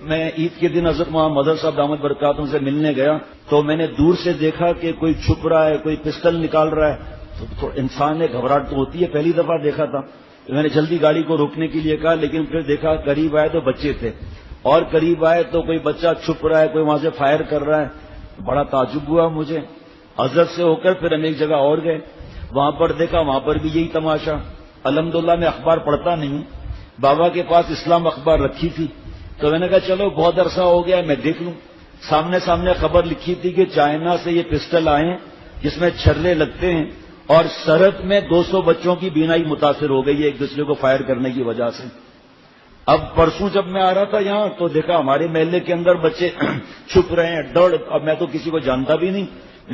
میں عید کے دن حضرت مولانا مظہر صاحب دامت برکاتہم سے ملنے گیا تو میں نے دور سے دیکھا کہ کوئی چھپ رہا ہے، کوئی پسٹل نکال رہا ہے، تو انسان نے گھبراہٹ تو ہوتی ہے، پہلی دفعہ دیکھا تھا، میں نے جلدی گاڑی کو روکنے کے لیے کہا، لیکن پھر دیکھا قریب آئے تو بچے تھے، اور قریب آئے تو کوئی بچہ چھپ رہا ہے، کوئی وہاں سے فائر کر رہا ہے، بڑا تعجب ہوا مجھے۔ حضرت سے ہو کر پھر ہم ایک جگہ اور گئے، وہاں پر دیکھا، وہاں پر بھی یہی تماشا۔ الحمدللہ میں اخبار پڑھتا نہیں ہوں، بابا کے پاس اسلام اخبار رکھی تھی تو میں نے کہا چلو بہت عرصہ ہو گیا میں دیکھ لوں۔ سامنے خبر لکھی تھی کہ چائنا سے یہ پسٹل آئے ہیں جس میں چھرے لگتے ہیں، اور سرحد میں 200 بچوں کی بینائی متاثر ہو گئی ہے ایک دوسرے کو فائر کرنے کی وجہ سے۔ اب پرسوں جب میں آ رہا تھا یہاں تو دیکھا ہمارے محلے کے اندر بچے چھپ رہے ہیں، ڈر۔ اب میں تو کسی کو جانتا بھی نہیں،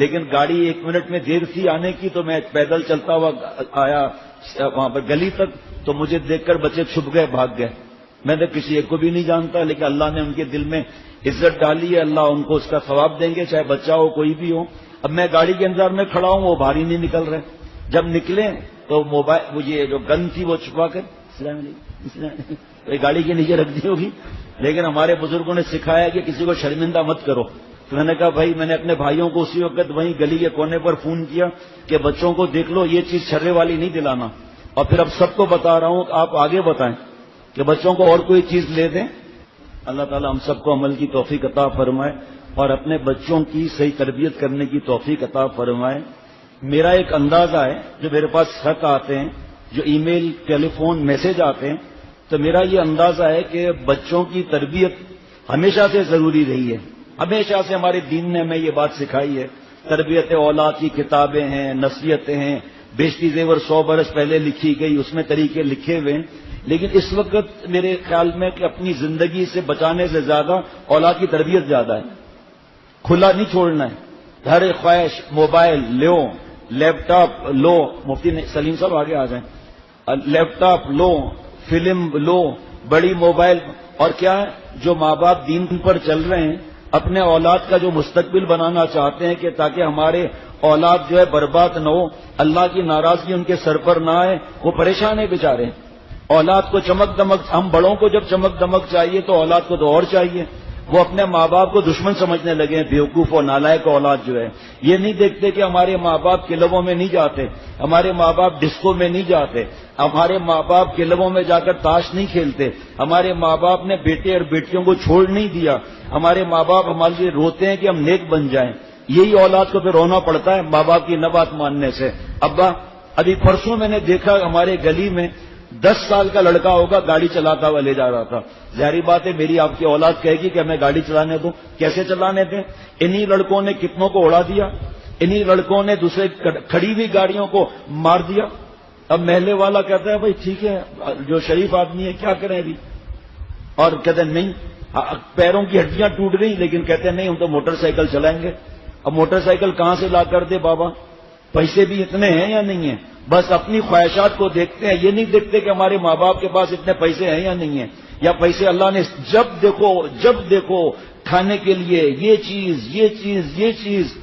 لیکن گاڑی 1 منٹ میں دیر تھی آنے کی تو میں پیدل چلتا ہوا آیا وہاں پر گلی تک، تو مجھے دیکھ کر بچے چھپ گئے، بھاگ گئے۔ میں تو کسی ایک کو بھی نہیں جانتا، لیکن اللہ نے ان کے دل میں عزت ڈالی ہے، اللہ ان کو اس کا ثواب دیں گے، چاہے بچہ ہو کوئی بھی ہو۔ اب میں گاڑی کے انتظار میں کھڑا ہوں، وہ باہر ہی نہیں نکل رہے۔ جب نکلے تو موبائل، وہ یہ جو گن تھی وہ چھپا کر گاڑی کے نیچے رکھ دی ہوگی، لیکن ہمارے بزرگوں نے سکھایا کہ کسی کو شرمندہ مت کرو۔ تو میں نے کہا بھائی، میں نے اپنے بھائیوں کو اسی وقت وہیں گلی کے کونے پر فون کیا کہ بچوں کو دیکھ لو، یہ چیز چھرے والی نہیں دلانا، اور پھر اب سب کو بتا رہا ہوں کہ آپ آگے بتائیں کہ بچوں کو اور کوئی چیز لے دیں۔ اللہ تعالی ہم سب کو عمل کی توفیق عطا فرمائے اور اپنے بچوں کی صحیح تربیت کرنے کی توفیق عطا فرمائے۔ میرا ایک اندازہ ہے، جو میرے پاس خط آتے ہیں، جو ای میل، ٹیلی فون، میسج آتے ہیں، تو میرا یہ اندازہ ہے کہ بچوں کی تربیت ہمیشہ سے ضروری رہی ہے۔ ہمیشہ سے ہمارے دین نے ہمیں یہ بات سکھائی ہے۔ تربیت اولاد کی کتابیں ہیں، نصیحتیں ہیں، بیشتی زیور 100 برس پہلے لکھی گئی، اس میں طریقے لکھے ہوئے ہیں، لیکن اس وقت میرے خیال میں کہ اپنی زندگی سے بچانے سے زیادہ اولاد کی تربیت زیادہ ہے۔ کھلا نہیں چھوڑنا ہے، ہر خواہش، موبائل لو، لیپ ٹاپ لو، مفتی سلیم صاحب آگے آ جائیں، لیپ ٹاپ لو، فلم لو، بڑی موبائل، اور کیا ہے جو ماں باپ دین پر چل رہے ہیں، اپنے اولاد کا جو مستقبل بنانا چاہتے ہیں کہ تاکہ ہمارے اولاد جو ہے برباد نہ ہو، اللہ کی ناراضگی ان کے سر پر نہ آئے، وہ پریشان ہیں بیچارے۔ اولاد کو چمک دمک، ہم بڑوں کو جب چمک دمک چاہیے تو اولاد کو تو اور چاہیے۔ وہ اپنے ماں باپ کو دشمن سمجھنے لگے ہیں، بیوقوف اور نالائق اولاد جو ہے۔ یہ نہیں دیکھتے کہ ہمارے ماں باپ کلبوں میں نہیں جاتے، ہمارے ماں باپ ڈسکو میں نہیں جاتے، ہمارے ماں باپ کلبوں میں جا کر تاش نہیں کھیلتے، ہمارے ماں باپ نے بیٹے اور بیٹیوں کو چھوڑ نہیں دیا، ہمارے ماں باپ ہمارے لیے روتے ہیں کہ ہم نیک بن جائیں۔ یہی اولاد کو پھر رونا پڑتا ہے ماں باپ کی نہ بات ماننے سے۔ ابا، ابھی پرسوں میں نے دیکھا ہمارے گلی میں 10 سال کا لڑکا ہوگا، گاڑی چلاتا ہوا لے جا رہا تھا۔ ظاہری بات ہے میری آپ کی اولاد کہے گی کہ ہمیں گاڑی چلانے دو، کیسے چلانے دیں؟ انہی لڑکوں نے کتنوں کو اڑا دیا، انہی لڑکوں نے دوسرے کھڑی ہوئی گاڑیوں کو مار دیا۔ اب محلے والا کہتا ہے بھائی ٹھیک ہے، جو شریف آدمی ہے کیا کریں ابھی، اور کہتے ہیں نہیں، پیروں کی ہڈیاں ٹوٹ گئی، لیکن کہتے ہیں نہیں ہم تو موٹر سائیکل چلائیں گے۔ اب موٹر سائیکل کہاں سے لا کر دے بابا؟ پیسے بھی اتنے ہیں یا نہیں ہیں؟ بس اپنی خواہشات کو دیکھتے ہیں، یہ نہیں دیکھتے کہ ہمارے ماں باپ کے پاس اتنے پیسے ہیں یا نہیں ہیں، یا پیسے اللہ نے جب دیکھو کھانے کے لیے یہ چیز،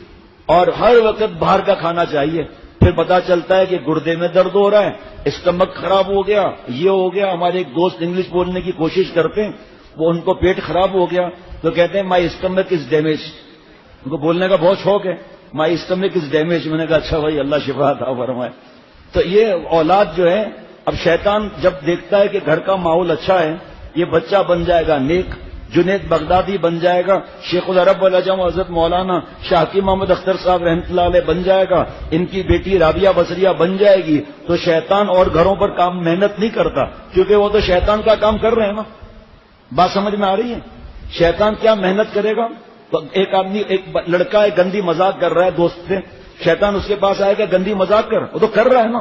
اور ہر وقت باہر کا کھانا چاہیے۔ پھر پتا چلتا ہے کہ گردے میں درد ہو رہا ہے، اسٹمک خراب ہو گیا، یہ ہو گیا۔ ہمارے ایک دوست انگلش بولنے کی کوشش کرتے ہیں، وہ ان کو پیٹ خراب ہو گیا تو کہتے ہیں مائی اسٹمک از ڈیمیج، ان کو بولنے کا بہت شوق ہے، مائی اسٹمک از ڈیمیج۔ میں نے کہا اچھا بھائی اللہ شفا عطا فرمائے۔ تو یہ اولاد جو ہے، اب شیطان جب دیکھتا ہے کہ گھر کا ماحول اچھا ہے، یہ بچہ بن جائے گا نیک، جنید بغدادی بن جائے گا، شیخ العرب والعجم حضرت مولانا شاہکی محمد اختر صاحب رحمۃ اللہ علیہ بن جائے گا، ان کی بیٹی رابعہ بصریہ بن جائے گی، تو شیطان اور گھروں پر کام محنت نہیں کرتا، کیونکہ وہ تو شیطان کا کام کر رہے ہیں نا۔ بات سمجھ میں آ رہی ہے؟ شیطان کیا محنت کرے گا؟ تو ایک آدمی، ایک لڑکا ایک گندی مذاق کر رہا ہے دوست سے، شیطان اس کے پاس آئے گا گندی مذاق کر، وہ تو کر رہا ہے نا۔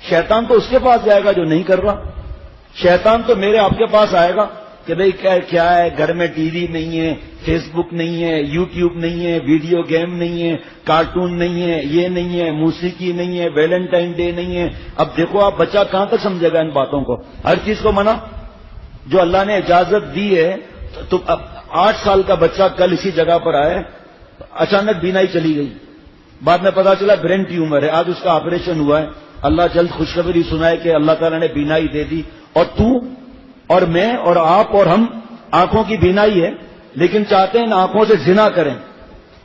شیطان تو اس کے پاس جائے گا جو نہیں کر رہا۔ شیطان تو میرے آپ کے پاس آئے گا کہ بھئی کیا ہے، گھر میں ٹی وی نہیں ہے، فیس بک نہیں ہے، یوٹیوب نہیں ہے، ویڈیو گیم نہیں ہے، کارٹون نہیں ہے، یہ نہیں ہے، موسیقی نہیں ہے، ویلنٹائن ڈے نہیں ہے۔ اب دیکھو آپ بچہ کہاں تک سمجھے گا ان باتوں کو؟ ہر چیز کو منع، جو اللہ نے اجازت دی ہے۔ تو اب 8 سال کا بچہ کل اسی جگہ پر آئے، اچانک بینائی چلی گئی، بعد میں پتا چلا برین ٹیومر ہے، آج اس کا آپریشن ہوا ہے۔ اللہ جلد خوشخبری سنائے کہ اللہ تعالیٰ نے بینائی دے دی، اور تو اور میں اور آپ اور ہم آنکھوں کی بینائی ہے لیکن چاہتے ہیں ان آنکھوں سے زنا کریں،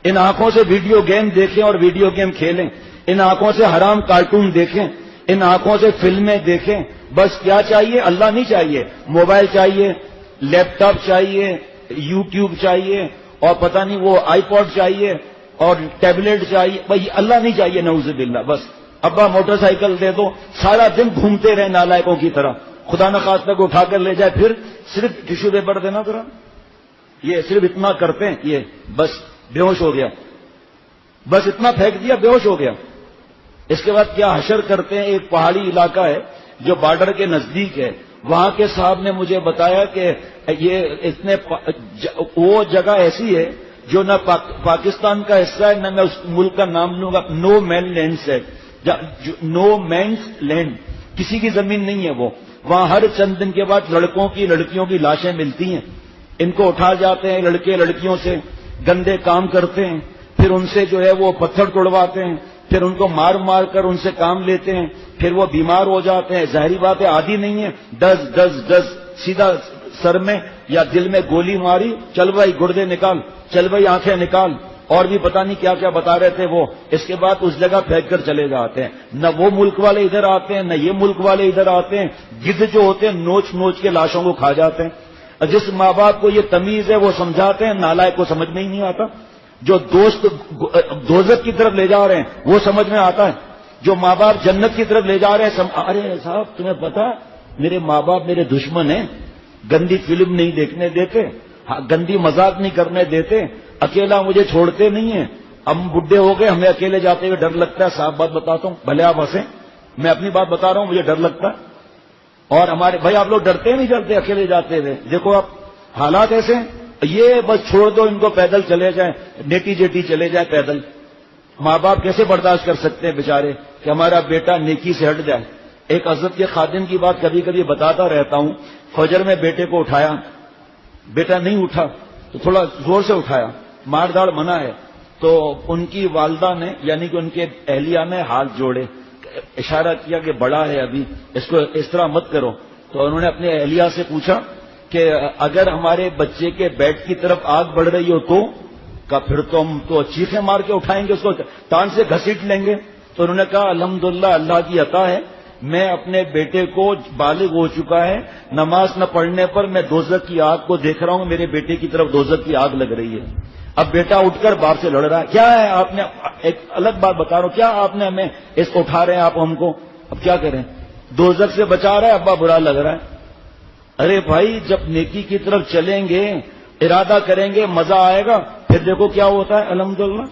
ان آنکھوں سے ویڈیو گیم دیکھیں اور ویڈیو گیم کھیلیں، ان آنکھوں سے حرام کارٹون دیکھیں، ان آنکھوں سے فلمیں دیکھیں. بس کیا چاہیے؟ اللہ نہیں چاہیے، موبائل چاہیے، لیپ ٹاپ چاہیے، یوٹیوب چاہیے، اور پتہ نہیں وہ آئی پوڈ چاہیے اور ٹیبلٹ چاہیے. بھائی اللہ نہیں چاہیے، نعوذ باللہ. بس ابا موٹر سائیکل دے دو، سارا دن گھومتے رہے نالائکوں کی طرح، خدا نخواستہ کو اٹھا کر لے جائے، پھر صرف ٹیشو پیپر دینا ذرا. یہ صرف اتنا کرتے ہیں، یہ بس بے ہوش ہو گیا، بس اتنا پھینک دیا بے ہوش ہو گیا. اس کے بعد کیا حشر کرتے ہیں. ایک پہاڑی علاقہ ہے جو بارڈر کے نزدیک ہے، وہاں کے صاحب نے مجھے بتایا کہ یہ اتنے وہ جگہ ایسی ہے جو نہ پاکستان کا حصہ ہے، نہ میں اس ملک کا نام لوں گا. نو مین لینڈ ہے، نو مینس لینڈ، کسی کی زمین نہیں ہے وہ. وہاں ہر چند دن کے بعد لڑکوں کی لڑکیوں کی لاشیں ملتی ہیں، ان کو اٹھا جاتے ہیں لڑکے لڑکیوں سے، گندے کام کرتے ہیں، پھر ان سے جو ہے وہ پتھر توڑواتے ہیں، پھر ان کو مار مار کر ان سے کام لیتے ہیں، پھر وہ بیمار ہو جاتے ہیں. ظاہری بات ہے عادی نہیں ہے، ڈز سیدھا سر میں یا دل میں گولی ماری، چل بھائی گردے نکال، چل بھائی آنکھیں نکال، اور بھی پتہ نہیں کیا کیا بتا رہے تھے وہ. اس کے بعد اس جگہ پھینک کر چلے جاتے ہیں. نہ وہ ملک والے ادھر آتے ہیں، نہ یہ ملک والے ادھر آتے ہیں. گدھ جو ہوتے ہیں نوچ نوچ کے لاشوں کو کھا جاتے ہیں. جس ماں باپ کو یہ تمیز ہے وہ سمجھاتے ہیں، نالائق کو سمجھ میں ہی نہیں آتا. جو دوست دوزخ کی طرف لے جا رہے ہیں وہ سمجھ میں آتا ہے، جو ماں باپ جنت کی طرف لے جا رہے ہیں ارے صاحب تمہیں پتا میرے ماں باپ میرے دشمن ہیں، گندی فلم نہیں دیکھنے دیتے، گندی مذاق نہیں کرنے دیتے، اکیلا مجھے چھوڑتے نہیں ہیں. ہم بڈھے ہو گئے، ہمیں اکیلے جاتے ہوئے ڈر لگتا ہے. صاف بات بتاتا ہوں، بھلے آپ ہنسیں، میں اپنی بات بتا رہا ہوں، مجھے ڈر لگتا ہے. اور ہمارے بھائی آپ لوگ ڈرتے نہیں ڈرتے اکیلے جاتے ہوئے؟ دیکھو آپ حالات ایسے ہیں. یہ بس چھوڑ دو ان کو، پیدل چلے جائیں، نیٹی جیٹی چلے جائیں پیدل. ماں باپ کیسے برداشت کر سکتے ہیں بیچارے کہ ہمارا بیٹا نیکی سے ہٹ جائے. ایک حضرت کے خادم کی بات کبھی کبھی بتاتا رہتا ہوں. فجر میں بیٹے کو اٹھایا، بیٹا نہیں اٹھا تو تھوڑا زور سے اٹھایا، مار داڑ منع ہے. تو ان کی والدہ نے یعنی کہ ان کے اہلیہ نے ہاتھ جوڑے، اشارہ کیا کہ بڑا ہے ابھی، اس کو اس طرح مت کرو. تو انہوں نے اپنے اہلیہ سے پوچھا کہ اگر ہمارے بچے کے بیڈ کی طرف آگ بڑھ رہی ہو تو کہا پھر تو ہم تو چیخیں مار کے اٹھائیں گے، اس کو ٹانگ سے گھسیٹ لیں گے. تو انہوں نے کہا الحمدللہ اللہ کی عطا ہے، میں اپنے بیٹے کو بالغ ہو چکا ہے، نماز نہ پڑھنے پر میں دوزخ کی آگ کو دیکھ رہا ہوں، میرے بیٹے کی طرف دوزخ کی آگ لگ رہی ہے. اب بیٹا اٹھ کر باپ سے لڑ رہا ہے. کیا ہے آپ نے، ایک الگ بات بتا رہا ہوں، کیا آپ نے ہمیں اس کو اٹھا رہے ہیں آپ ہم کو، اب کیا کریں؟ دوزخ سے بچا رہا ہے، ابا برا لگ رہا ہے. ارے بھائی جب نیکی کی طرف چلیں گے، ارادہ کریں گے، مزہ آئے گا، پھر دیکھو کیا ہوتا ہے. الحمدللہ